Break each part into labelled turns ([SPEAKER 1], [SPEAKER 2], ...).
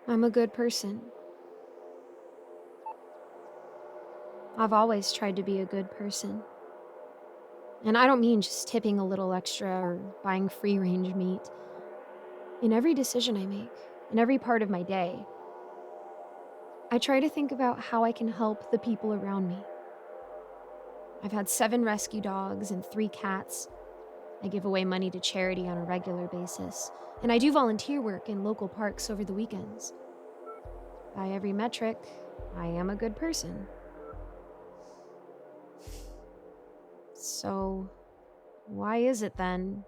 [SPEAKER 1] I'm a good person. I've always tried to be a good person. And I don't mean just tipping a little extra or buying free range meat. In every decision I make, in every part of my day, I try to think about how I can help the people around me. I've had 7 rescue dogs and 3 cats. I give away money to charity on a regular basis, and I do volunteer work in local parks over the weekends. By every metric, I am a good person. So, why is it then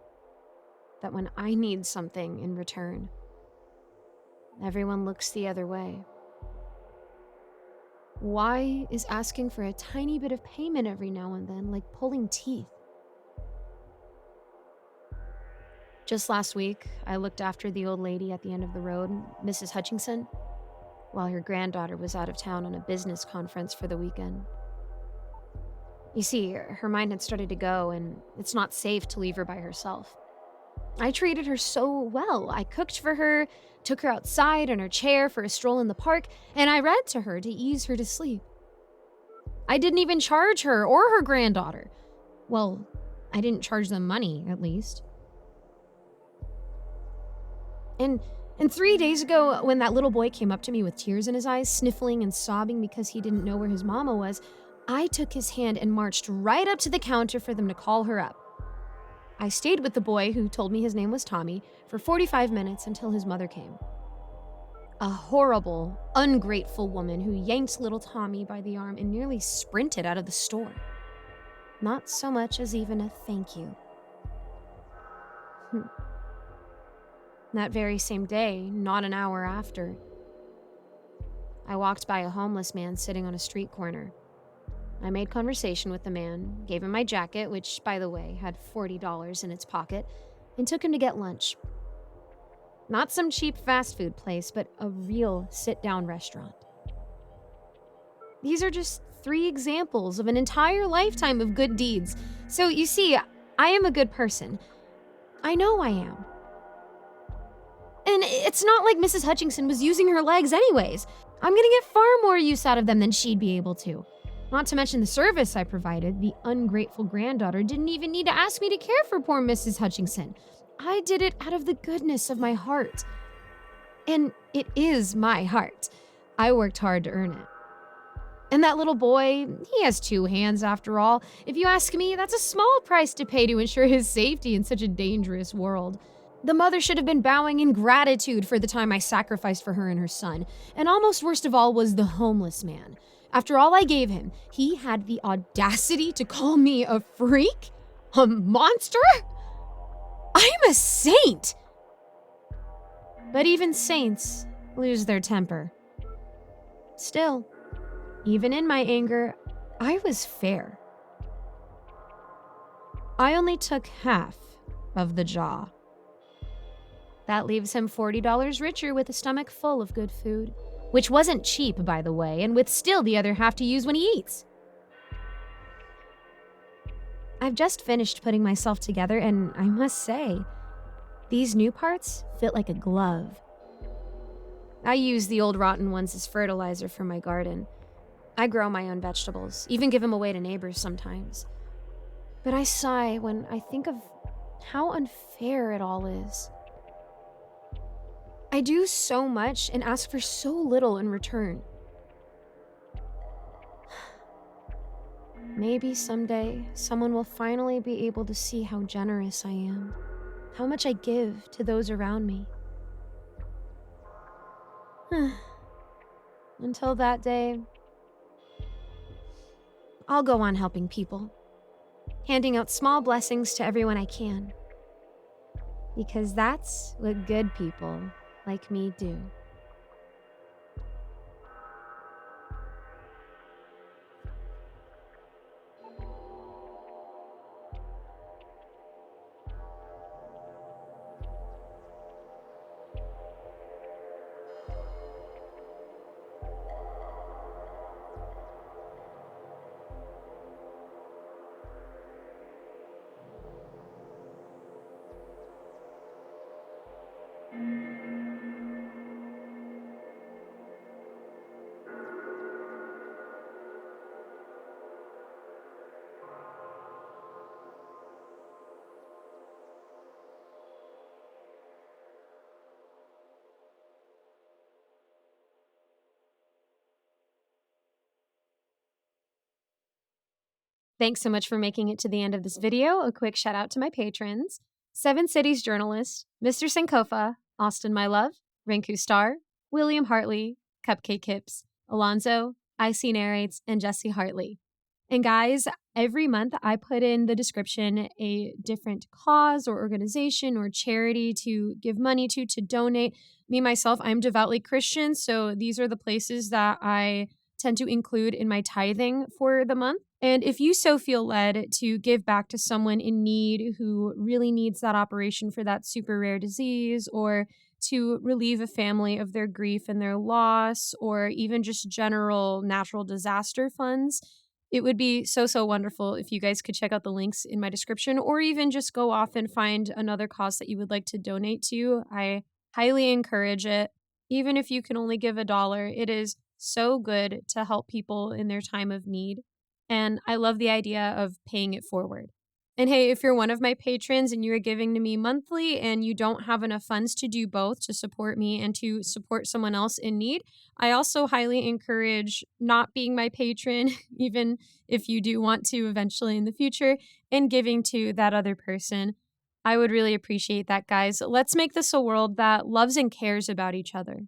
[SPEAKER 1] that when I need something in return, everyone looks the other way? Why is asking for a tiny bit of payment every now and then like pulling teeth? Just last week, I looked after the old lady at the end of the road, Mrs. Hutchinson, while her granddaughter was out of town on a business conference for the weekend. You see, her mind had started to go, and it's not safe to leave her by herself. I treated her so well. I cooked for her, took her outside in her chair for a stroll in the park, and I read to her to ease her to sleep. I didn't even charge her or her granddaughter. Well, I didn't charge them money, at least. And 3 days ago, when that little boy came up to me with tears in his eyes, sniffling and sobbing because he didn't know where his mama was, I took his hand and marched right up to the counter for them to call her up. I stayed with the boy, who told me his name was Tommy, for 45 minutes until his mother came. A horrible, ungrateful woman who yanked little Tommy by the arm and nearly sprinted out of the store. Not so much as even a thank you. That very same day, not an hour after, I walked by a homeless man sitting on a street corner. I made conversation with the man, gave him my jacket, which, by the way, had $40 in its pocket, and took him to get lunch. Not some cheap fast food place, but a real sit-down restaurant. These are just 3 examples of an entire lifetime of good deeds. So, you see, I am a good person. I know I am. And it's not like Mrs. Hutchinson was using her legs anyways. I'm gonna get far more use out of them than she'd be able to. Not to mention the service I provided. The ungrateful granddaughter didn't even need to ask me to care for poor Mrs. Hutchinson. I did it out of the goodness of my heart. And it is my heart. I worked hard to earn it. And that little boy, he has 2 hands after all. If you ask me, that's a small price to pay to ensure his safety in such a dangerous world. The mother should have been bowing in gratitude for the time I sacrificed for her and her son. And almost worst of all was the homeless man. After all I gave him, he had the audacity to call me a freak? A monster? I'm a saint! But even saints lose their temper. Still, even in my anger, I was fair. I only took half of the jaw. That leaves him $40 richer with a stomach full of good food, which wasn't cheap, by the way, and with still the other half to use when he eats. I've just finished putting myself together, and I must say, these new parts fit like a glove. I use the old rotten ones as fertilizer for my garden. I grow my own vegetables, even give them away to neighbors sometimes. But I sigh when I think of how unfair it all is. I do so much and ask for so little in return. Maybe someday someone will finally be able to see how generous I am, how much I give to those around me. Until that day, I'll go on helping people, handing out small blessings to everyone I can. Because that's what good people like me do. Thanks so much for making it to the end of this video. A quick shout out to my patrons: Seven Cities Journalist, Mr. Sankofa, Austin My Love, Rinku Star, William Hartley, Cupcake Hips, Alonzo, IC Narrates, and Jesse Hartley. And guys, every month I put in the description a different cause or organization or charity to give money to donate. Me, myself, I'm devoutly Christian, so these are the places that I tend to include in my tithing for the month. And if you so feel led to give back to someone in need who really needs that operation for that super rare disease, or to relieve a family of their grief and their loss, or even just general natural disaster funds, it would be so wonderful if you guys could check out the links in my description, or even just go off and find another cause that you would like to donate to. I highly encourage it. Even if you can only give $1, it is so good to help people in their time of need. And I love the idea of paying it forward. And hey, if you're one of my patrons and you're giving to me monthly and you don't have enough funds to do both, to support me and to support someone else in need, I also highly encourage not being my patron, even if you do want to eventually in the future, and giving to that other person. I would really appreciate that, guys. Let's make this a world that loves and cares about each other.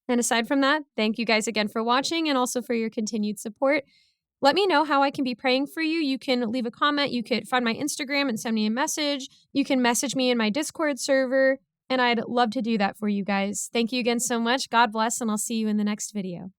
[SPEAKER 1] And aside from that, thank you guys again for watching and also for your continued support. Let me know how I can be praying for you. You can leave a comment. You could find my Instagram and send me a message. You can message me in my Discord server, and I'd love to do that for you guys. Thank you again so much. God bless, and I'll see you in the next video.